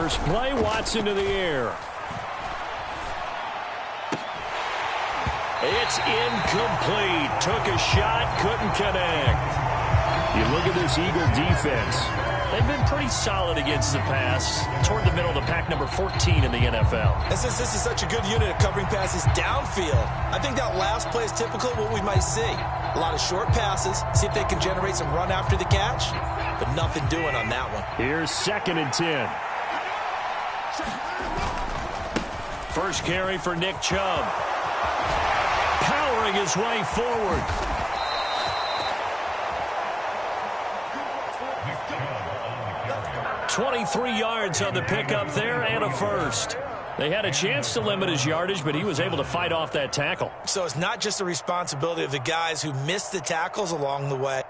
first play. Watson to the air. It's incomplete. Took a shot, couldn't connect. You look at this Eagle defense. They've been pretty solid against the pass. Toward the middle of the pack, number 14 in the NFL. And since this is such a good unit at covering passes downfield, I think that last play is typical of what we might see. A lot of short passes, see if they can generate some run after the catch, but nothing doing on that one. Here's 2nd and 10. First carry for Nick Chubb. Powering his way forward. 23 yards on the pickup there and a first. They had a chance to limit his yardage, but he was able to fight off that tackle. So it's not just the responsibility of the guys who missed the tackles along the way.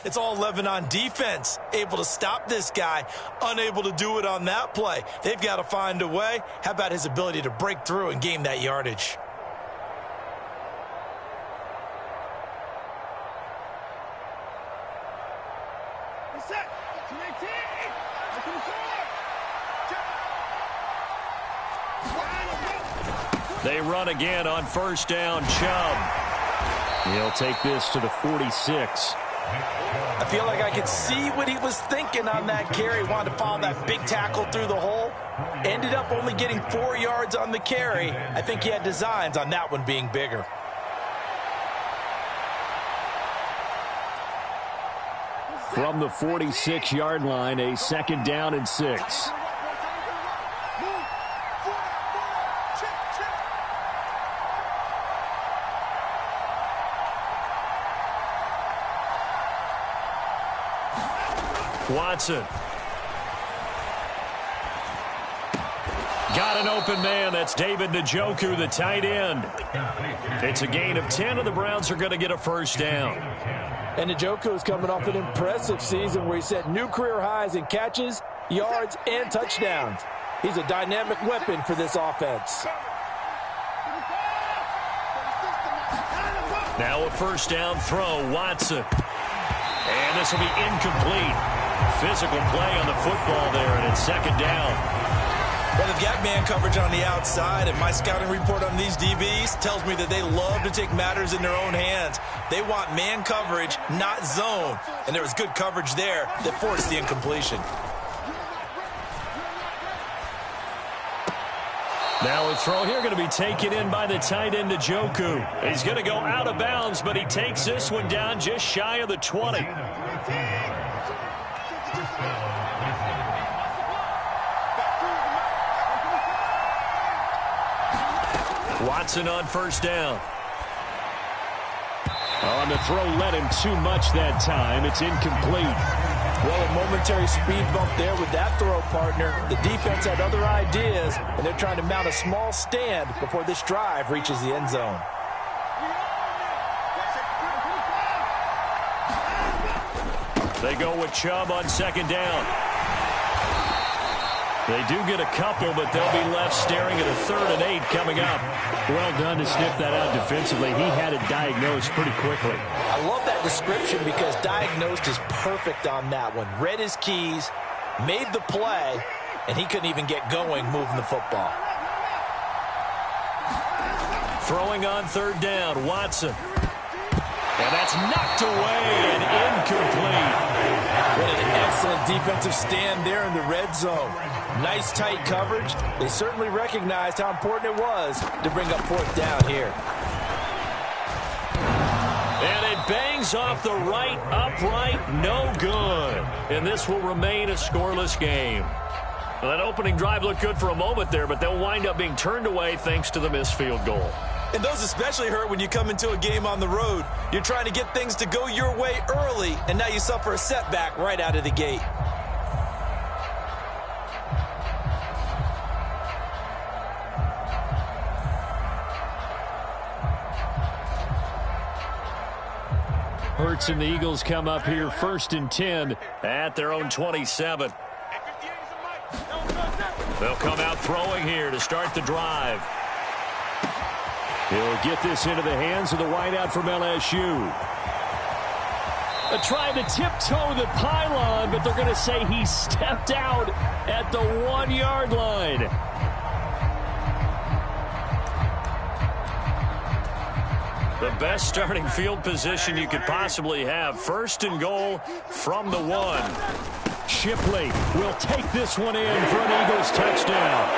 It's all 11 on defense. Able to stop this guy. Unable to do it on that play. They've got to find a way. How about his ability to break through and gain that yardage? They run again on first down. Chubb. He'll take this to the 46. I feel like I could see what he was thinking on that carry. Wanted to follow that big tackle through the hole. Ended up only getting 4 yards on the carry. I think he had designs on that one being bigger. From the 46-yard line, a 2nd down and 6. Watson. Got an open man. That's David Njoku, the tight end. It's a gain of 10, and the Browns are going to get a first down. And Njoku is coming off an impressive season where he set new career highs in catches, yards, and touchdowns. He's a dynamic weapon for this offense. Now a first down throw, Watson. And this will be incomplete. Physical play on the football there, and it's 2nd down. Well, they've got man coverage on the outside, and my scouting report on these DBs tells me that they love to take matters in their own hands. They want man coverage, not zone. And there was good coverage there that forced the incompletion. Now a throw here going to be taken in by the tight end Njoku. He's going to go out of bounds, but he takes this one down just shy of the 20. Watson on first down. On the throw, led him too much that time. It's incomplete. Well, a momentary speed bump there with that throw, partner. The defense had other ideas, and they're trying to mount a small stand before this drive reaches the end zone. They go with Chubb on 2nd down. They do get a couple, but they'll be left staring at a 3rd and 8 coming up. Well done to sniff that out defensively. He had it diagnosed pretty quickly. I love that description because diagnosed is perfect on that one. Read his keys, made the play, and he couldn't even get going moving the football. Throwing on 3rd down, Watson. And that's knocked away and incomplete. What an excellent defensive stand there in the red zone. Nice tight coverage. They certainly recognized how important it was to bring up 4th down here. And it bangs off the right upright, no good. And this will remain a scoreless game. Well, that opening drive looked good for a moment there, but they'll wind up being turned away thanks to the missed field goal. And those especially hurt when you come into a game on the road. You're trying to get things to go your way early, and now you suffer a setback right out of the gate. Hurts and the Eagles come up here 1st and 10 at their own 27. They'll come out throwing here to start the drive. He'll get this into the hands of the wideout from LSU. Trying to tiptoe the pylon, but they're going to say he stepped out at the 1-yard line. The best starting field position you could possibly have. 1st and goal from the 1. Shipley will take this one in for an Eagles touchdown.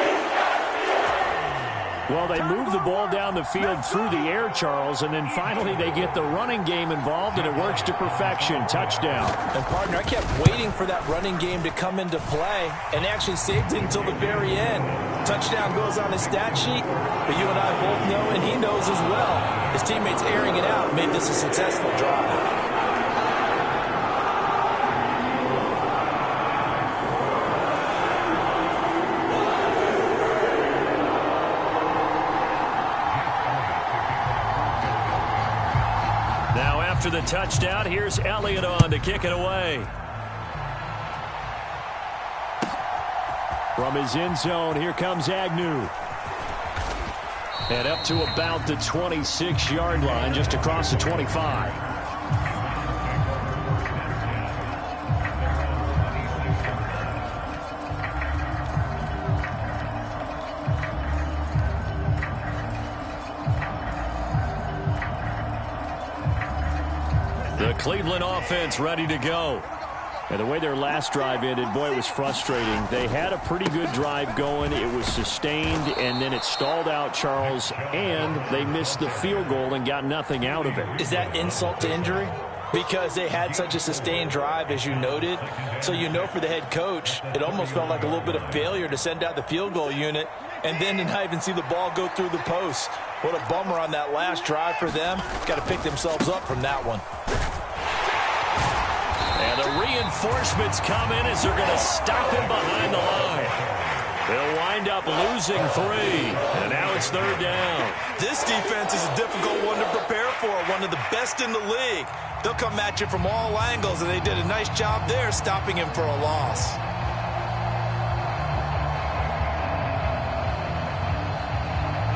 Well, they move the ball down the field through the air, Charles, and then finally they get the running game involved, and it works to perfection. Touchdown. And, partner, I kept waiting for that running game to come into play, and actually saved it until the very end. Touchdown goes on his stat sheet, but you and I both know, and he knows as well, his teammates airing it out made this a successful drive. After the touchdown, here's Elliott on to kick it away. From his end zone, here comes Agnew. And up to about the 26-yard line, just across the 25. The Cleveland offense ready to go. And the way their last drive ended, boy, it was frustrating. They had a pretty good drive going. It was sustained, and then it stalled out, Charles, and they missed the field goal and got nothing out of it. Is that insult to injury? Because they had such a sustained drive, as you noted. So you know for the head coach, it almost felt like a little bit of failure to send out the field goal unit and then to not even see the ball go through the post. What a bummer on that last drive for them. Got to pick themselves up from that one. And the reinforcements come in as they're going to stop him behind the line. They'll wind up losing 3, and now it's 3rd down. This defense is a difficult one to prepare for, one of the best in the league. They'll come at you from all angles, and they did a nice job there stopping him for a loss.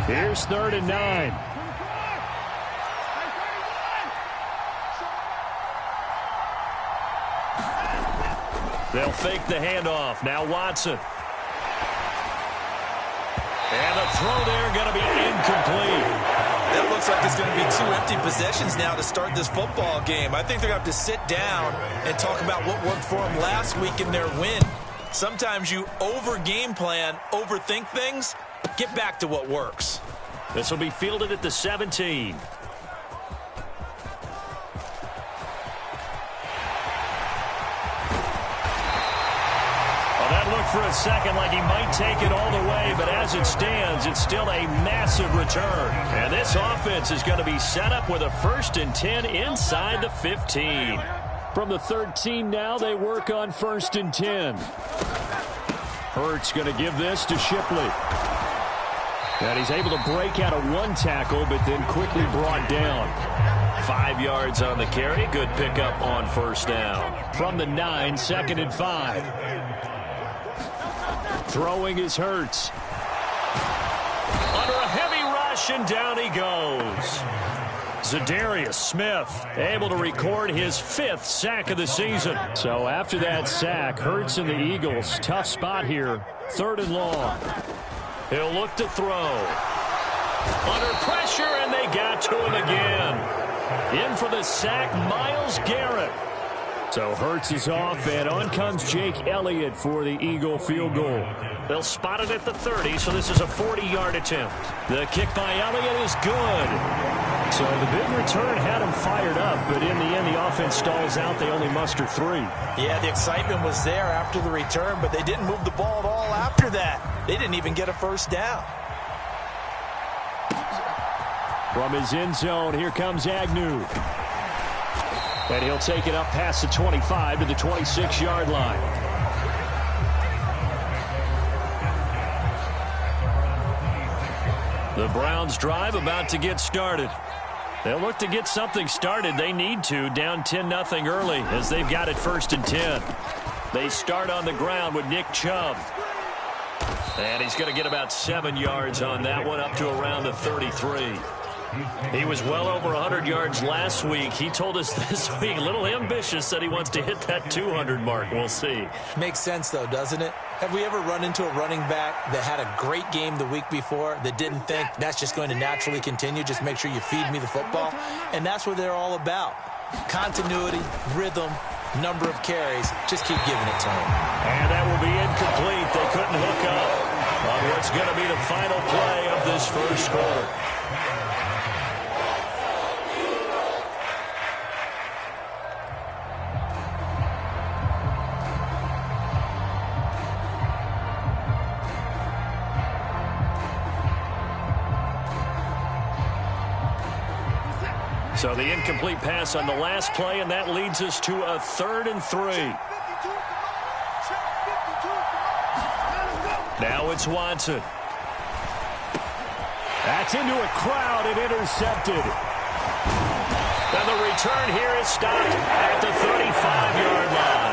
Here's 3rd and 9. They'll fake the handoff. Now Watson. And the throw there going to be incomplete. That looks like it's going to be 2 empty possessions now to start this football game. I think they're going to have to sit down and talk about what worked for them last week in their win. Sometimes you over-game plan, overthink things. Get back to what works. This will be fielded at the 17. Looked for a second like he might take it all the way, but as it stands, it's still a massive return. And this offense is going to be set up with a 1st and 10 inside the 15. From the 13 now, they work on 1st and 10. Hurts going to give this to Shipley. And he's able to break out of 1 tackle, but then quickly brought down. 5 yards on the carry. Good pickup on 1st down. From the 9, 2nd and 5. Throwing is Hurts. Under a heavy rush, and down he goes. Zadarius Smith able to record his 5th sack of the season. So after that sack, Hurts and the Eagles, tough spot here. 3rd and long. He'll look to throw. Under pressure, and they got to him again. In for the sack, Myles Garrett. So Hurts is off, and on comes Jake Elliott for the Eagle field goal. They'll spot it at the 30, so this is a 40-yard attempt. The kick by Elliott is good. So the big return had them fired up, but in the end, the offense stalls out. They only muster 3. Yeah, the excitement was there after the return, but they didn't move the ball at all after that. They didn't even get a first down. From his end zone, here comes Agnew. And he'll take it up past the 25 to the 26-yard line. The Browns drive about to get started. They'll look to get something started. They need to, down 10-0 early as they've got it 1st and 10. They start on the ground with Nick Chubb. And he's going to get about 7 yards on that one, up to around the 33. He was well over 100 yards last week. He told us this week, a little ambitious, said he wants to hit that 200 mark. We'll see. Makes sense, though, doesn't it? Have we ever run into a running back that had a great game the week before that didn't think that's just going to naturally continue? Just make sure you feed me the football. And that's what they're all about. Continuity, rhythm, number of carries. Just keep giving it to him. And that will be incomplete. They couldn't hook up on what's going to be the final play of this first quarter. So the incomplete pass on the last play, and that leads us to a 3rd and 3. Now it's Watson. That's into a crowd and intercepted. Now the return here is stopped at the 35-yard line.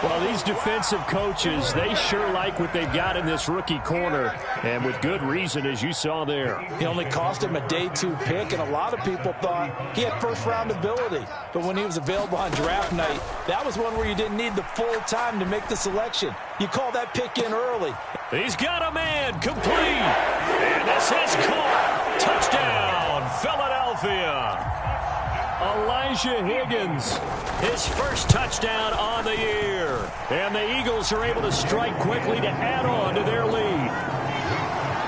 Well, these defensive coaches, they sure like what they've got in this rookie corner, and with good reason, as you saw there. He only cost him a day 2 pick, and a lot of people thought he had first-round ability. But when he was available on draft night, that was one where you didn't need the full time to make the selection. You call that pick in early. He's got a man, complete. And this is caught. Touchdown, Philadelphia. Elijah Higgins, his first touchdown on the year. And the Eagles are able to strike quickly to add on to their lead.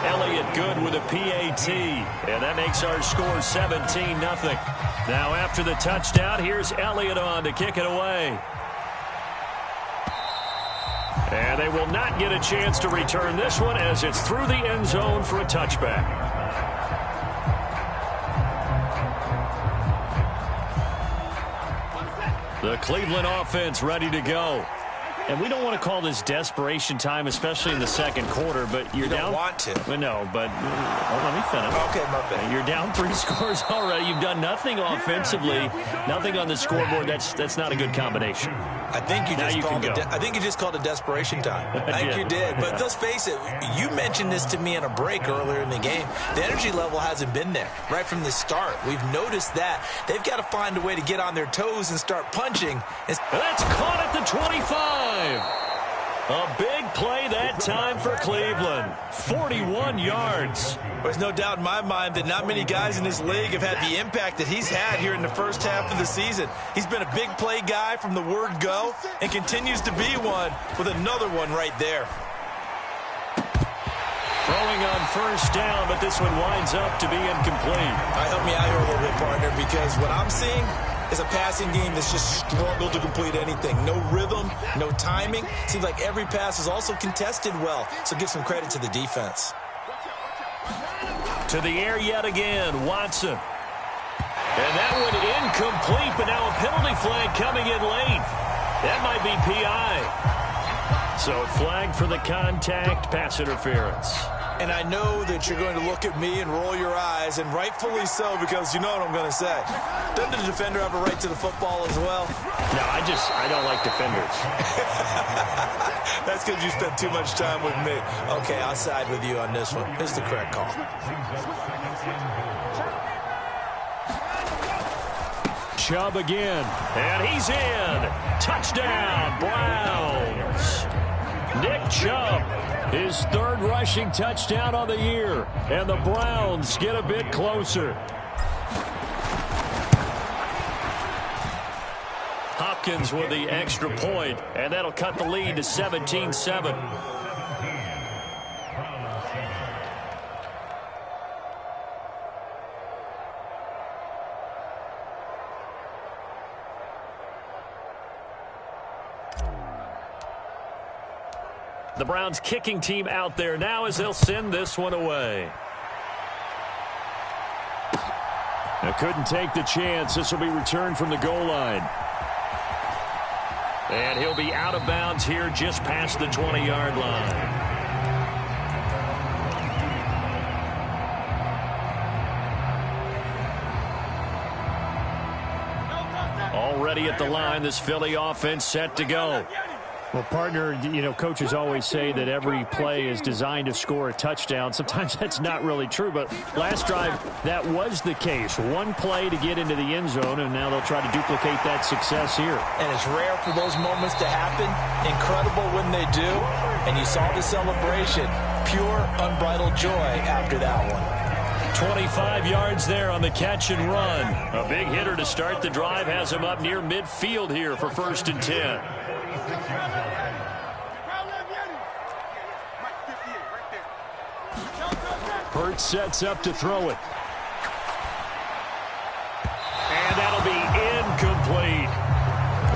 Elliott good with a PAT. And that makes our score 17-0. Now after the touchdown, here's Elliott on to kick it away. And they will not get a chance to return this one as it's through the end zone for a touchback. The Cleveland offense ready to go. And we don't want to call this desperation time, especially in the second quarter, but you're down. You don't want to. Well, no, but let me finish. Okay, my bad. You're down 3 scores already. You've done nothing offensively, nothing on the scoreboard. That's not a good combination. I think you just called it desperation time. I think you did. But let's face it, you mentioned this to me in a break earlier in the game. The energy level hasn't been there right from the start. We've noticed that. They've got to find a way to get on their toes and start punching. That's caught at the 25. A big play that time for Cleveland. 41 yards. There's no doubt in my mind that not many guys in this league have had the impact that he's had here in the first half of the season. He's been a big play guy from the word go and continues to be one with another one right there. Throwing on first down, but this one winds up to be incomplete. Help me out here a little bit, partner, because what I'm seeing is a passing game that's just struggled to complete anything. No rhythm, no timing. Seems like every pass is also contested well, so give some credit to the defense. To the air yet again, Watson. And that one incomplete, but now a penalty flag coming in late. That might be PI. So flag for the contact, pass interference. And I know that you're going to look at me and roll your eyes, and rightfully so, because you know what I'm going to say. Doesn't the defender have a right to the football as well? No, I don't like defenders. That's because you spent too much time with me. Okay, I'll side with you on this one. It's the correct call. Chubb again, and he's in. Touchdown, Browns. Nick Chubb, his 3rd rushing touchdown on the year, and the Browns get a bit closer. Hopkins with the extra point, and that'll cut the lead to 17-7. The Browns kicking team out there now as they'll send this one away. Now couldn't take the chance. This will be returned from the goal line. And he'll be out of bounds here just past the 20-yard line. Already at the line, this Philly offense set to go. Well, partner, you know, coaches always say that every play is designed to score a touchdown. Sometimes that's not really true, but last drive, that was the case. One play to get into the end zone, and now they'll try to duplicate that success here. And it's rare for those moments to happen. Incredible when they do. And you saw the celebration. Pure, unbridled joy after that one. 25 yards there on the catch and run. A big hitter to start the drive has him up near midfield here for 1st and 10. Hurts sets up to throw it. And that'll be incomplete.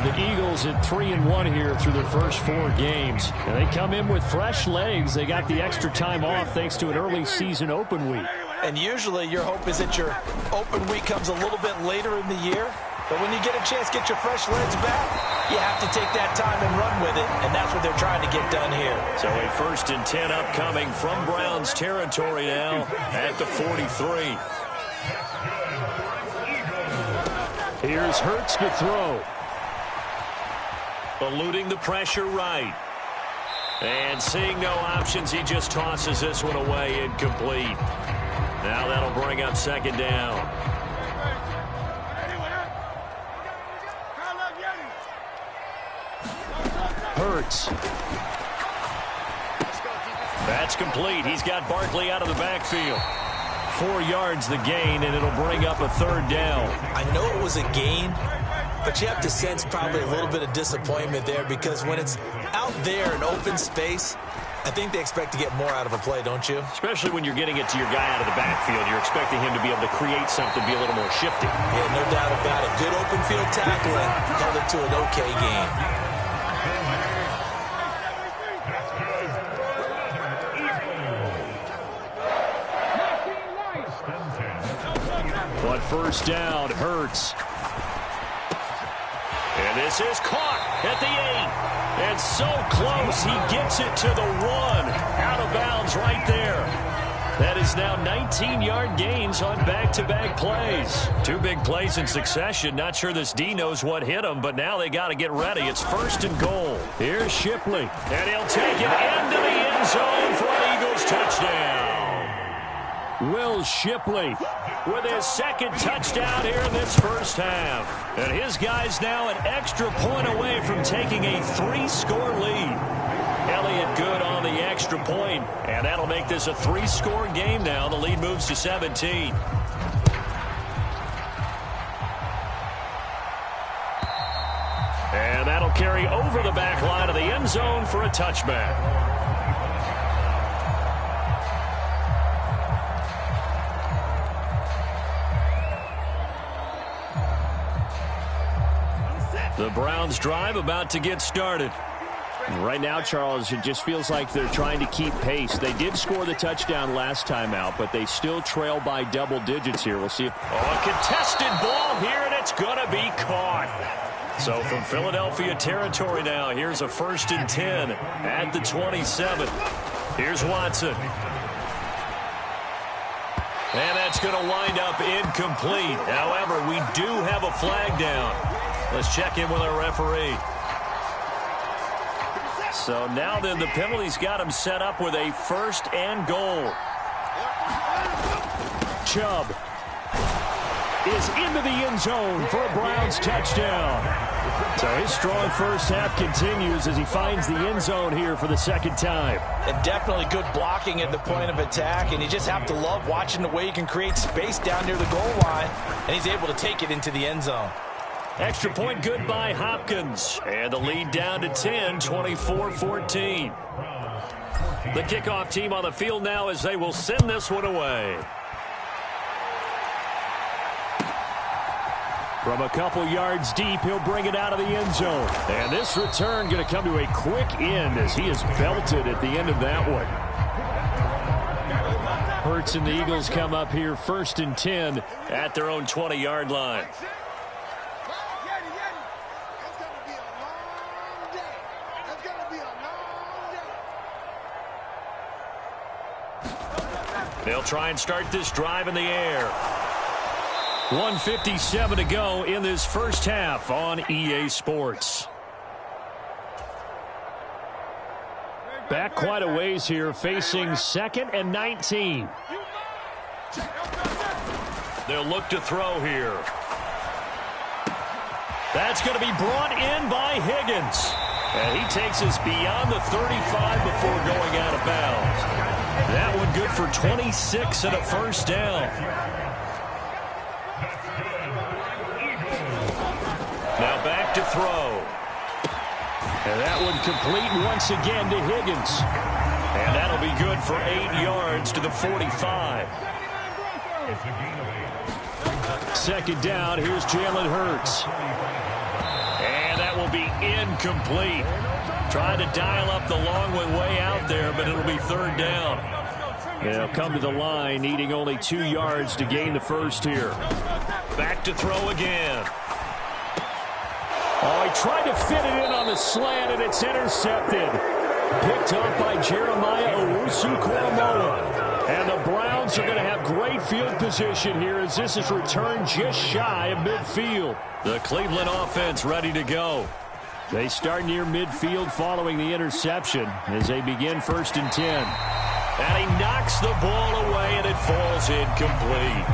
The Eagles at 3-1 here through their first 4 games. And they come in with fresh legs. They got the extra time off thanks to an early season open week. And usually your hope is that your open week comes a little bit later in the year. But when you get a chance to get your fresh legs back, you have to take that time and run with it. And that's what they're trying to get done here. So a 1st and 10 upcoming from Browns territory now at the 43. Here's Hurts to throw. Eluding the pressure right. And seeing no options, he just tosses this one away, incomplete. Now that'll bring up 2nd down. Hurts. That's complete. He's got Barkley out of the backfield. 4 yards the gain, and it'll bring up a 3rd down. I know it was a gain, but you have to sense probably a little bit of disappointment there because when it's out there in open space, I think they expect to get more out of a play, don't you? Especially when you're getting it to your guy out of the backfield. You're expecting him to be able to create something, be a little more shifty. Yeah, no doubt about it. Good open field tackling held it to an okay game. But 1st down, Hurts. And this is caught at the 8. And so close, he gets it to the 1. Out of bounds right there. That is now 19-yard gains on back-to-back plays. 2 big plays in succession. Not sure this D knows what hit him, but now they got to get ready. It's 1st and goal. Here's Shipley. And he'll take it into the end zone for an Eagles touchdown. Will Shipley with his 2nd touchdown here in this first half. And his guy's now an extra point away from taking a 3-score lead. Elliott good on the extra point, and that'll make this a 3-score game now. The lead moves to 17. And that'll carry over the back line of the end zone for a touchback. The Browns drive about to get started. Right now, Charles, it just feels like they're trying to keep pace. They did score the touchdown last time out, but they still trail by double digits here. We'll see if... Oh, a contested ball here, and it's going to be caught. So from Philadelphia territory now, here's a 1st and 10 at the 27. Here's Watson. And that's going to wind up incomplete. However, we do have a flag down. Let's check in with our referee. So now then, the penalty's got him set up with a 1st and goal. Chubb is into the end zone for a Browns touchdown. So his strong first half continues as he finds the end zone here for the 2nd time. And definitely good blocking at the point of attack, and you just have to love watching the way he can create space down near the goal line, and he's able to take it into the end zone. Extra point good by Hopkins. And the lead down to 10, 24-14. The kickoff team on the field now as they will send this one away. From a couple yards deep, he'll bring it out of the end zone. And this return going to come to a quick end as he is belted at the end of that one. Hurts and the Eagles come up here 1st and 10 at their own 20-yard line. They'll try and start this drive in the air. 1:57 to go in this first half on EA Sports. Back quite a ways here, facing 2nd and 19. They'll look to throw here. That's going to be brought in by Higgins. And he takes us beyond the 35 before going out of bounds. That one good for 26 and a first down. Now back to throw. And that one complete once again to Higgins. And that'll be good for 8 yards to the 45. 2nd down, here's Jalen Hurts. And that will be incomplete. Trying to dial up the long one way out there, but it'll be 3rd down. They'll come to the line, needing only 2 yards to gain the first here. Back to throw again. Oh, he tried to fit it in on the slant, and it's intercepted. Picked up by Jeremiah Owusu-Koramoah. And the Browns are going to have great field position here as this is returned just shy of midfield. The Cleveland offense ready to go. They start near midfield following the interception as they begin 1st and 10. And he knocks the ball away, and it falls incomplete.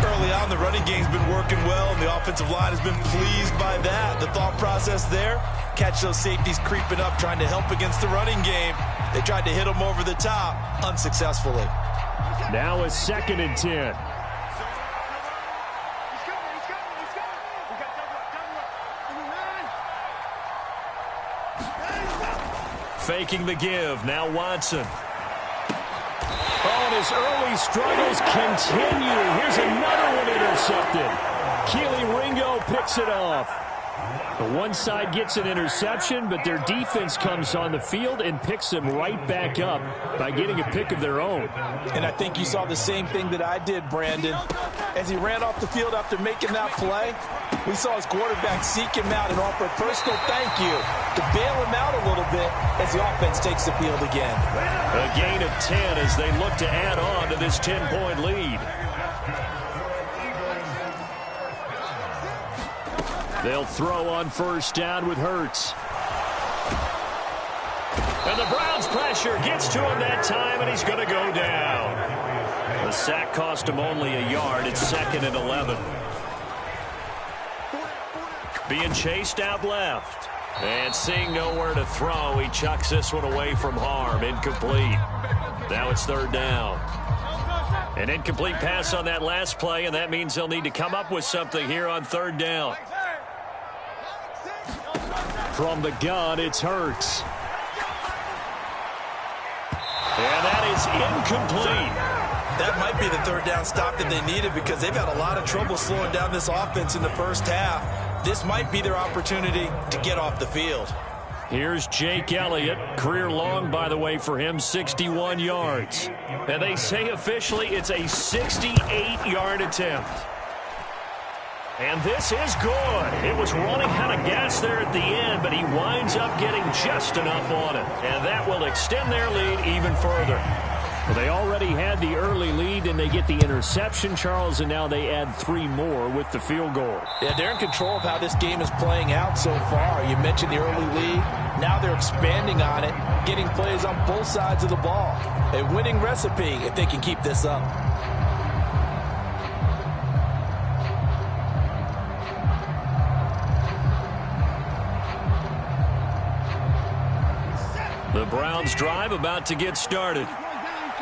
Early on, the running game's been working well, and the offensive line has been pleased by that. The thought process there, catch those safeties creeping up, trying to help against the running game. They tried to hit them over the top, unsuccessfully. Now a 2nd and 10. Faking the give, now Watson. Oh, and his early struggles continue. Here's another one intercepted. Keely Ringo picks it off. The one side gets an interception, but their defense comes on the field and picks them right back up by getting a pick of their own. And I think you saw the same thing that I did, Brandon. As he ran off the field after making that play, we saw his quarterback seek him out and offer a personal thank you to bail him out a little bit as the offense takes the field again. A gain of 10 as they look to add on to this 10-point lead. They'll throw on 1st down with Hurts. And the Browns pressure gets to him that time, and he's going to go down. The sack cost him only a yard. It's 2nd and 11. Being chased out left. And seeing nowhere to throw, he chucks this one away from harm. Incomplete. Now it's 3rd down. An incomplete pass on that last play, and that means they'll need to come up with something here on 3rd down. From the gun, it's Hurts. And that is incomplete. That might be the 3rd down stop that they needed because they've had a lot of trouble slowing down this offense in the first half. This might be their opportunity to get off the field. Here's Jake Elliott. Career long, by the way, for him, 61 yards. And they say officially it's a 68-yard attempt. And this is good. It was running out of gas there at the end, but he winds up getting just enough on it. And that will extend their lead even further. Well, they already had the early lead, and they get the interception, Charles, and now they add 3 more with the field goal. Yeah, they're in control of how this game is playing out so far. You mentioned the early lead. Now they're expanding on it, getting plays on both sides of the ball. A winning recipe if they can keep this up. The Browns drive about to get started.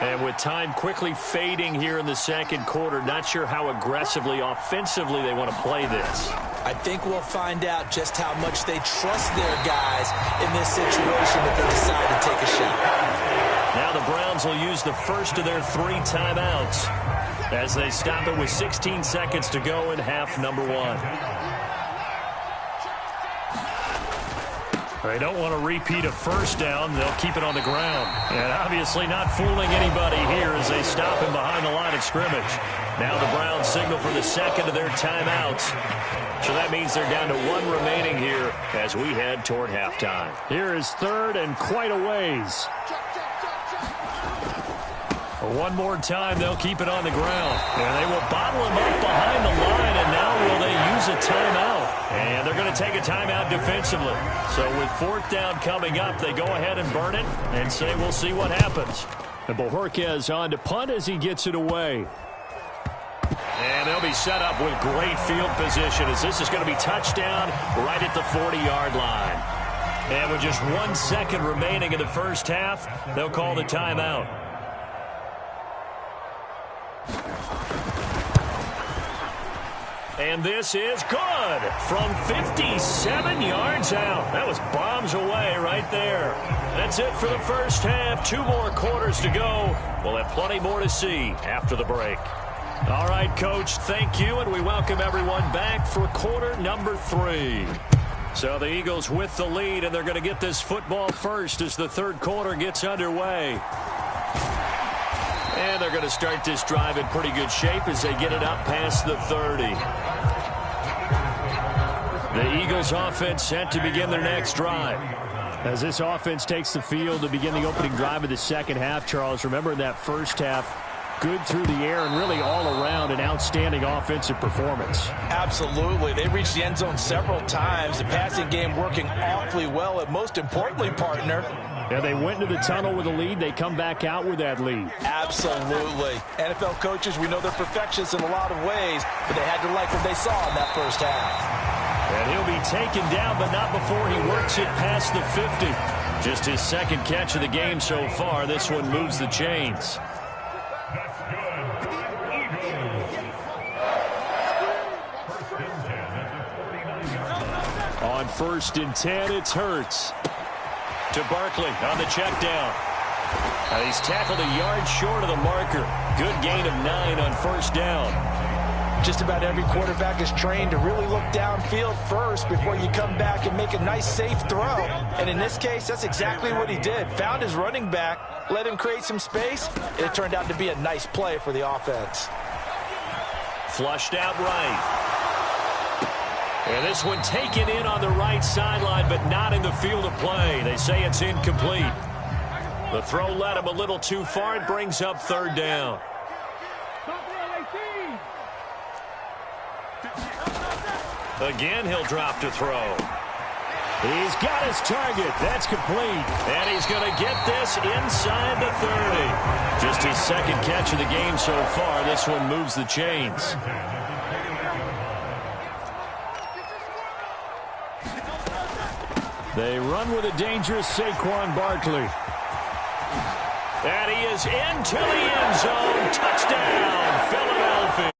And with time quickly fading here in the 2nd quarter, not sure how aggressively, offensively they want to play this. I think we'll find out just how much they trust their guys in this situation if they decide to take a shot. Now the Browns will use the first of their 3 timeouts. as they stop it with 16 seconds to go in half number one. They don't want to repeat a first down. They'll keep it on the ground. And obviously not fooling anybody here as they stop him behind the line of scrimmage. Now the Browns signal for the second of their timeouts. So that means they're down to one remaining here as we head toward halftime. Here is third and quite a ways. One more time, they'll keep it on the ground. And they will bottle him up behind the line, and now will they use a timeout? And they're going to take a timeout defensively. So with fourth down coming up, they go ahead and burn it and say we'll see what happens. And Bojorquez on to punt as he gets it away. And they'll be set up with great field position as this is going to be touchdown right at the 40-yard line. And with just 1 second remaining in the first half, they'll call the timeout. And this is good from 57 yards out. That was bombs away right there. That's it for the first half. 2 more quarters to go. We'll have plenty more to see after the break. All right, Coach, thank you, and we welcome everyone back for quarter number 3. So the Eagles with the lead, and they're going to get this football first as the third quarter gets underway. And they're going to start this drive in pretty good shape as they get it up past the 30. The Eagles offense set to begin their next drive. As this offense takes the field to begin the opening drive of the second half, Charles, remember in that first half, good through the air and really all around an outstanding offensive performance. Absolutely. They reached the end zone several times. The passing game working awfully well. And most importantly, partner, yeah, they went into the tunnel with a lead. They come back out with that lead. Absolutely. NFL coaches, we know they're perfectionists in a lot of ways, but they had to like what they saw in that first half. And he'll be taken down, but not before he works it past the 50. Just his second catch of the game so far. This one moves the chains. On 1st and 10, it's Hurts. To Barkley on the check down. He's tackled a yard short of the marker. Good gain of 9 on first down. Just about every quarterback is trained to really look downfield first before you come back and make a nice, safe throw. And in this case, that's exactly what he did. Found his running back, let him create some space, and it turned out to be a nice play for the offense. Flushed out right. And this one taken in on the right sideline, but not in the field of play. They say it's incomplete. The throw led him a little too far. It brings up third down. Again, he'll drop to throw. He's got his target. That's complete. And he's going to get this inside the 30. Just his second catch of the game so far. This one moves the chains. They run with a dangerous Saquon Barkley. And he is into the end zone. Touchdown, Philadelphia.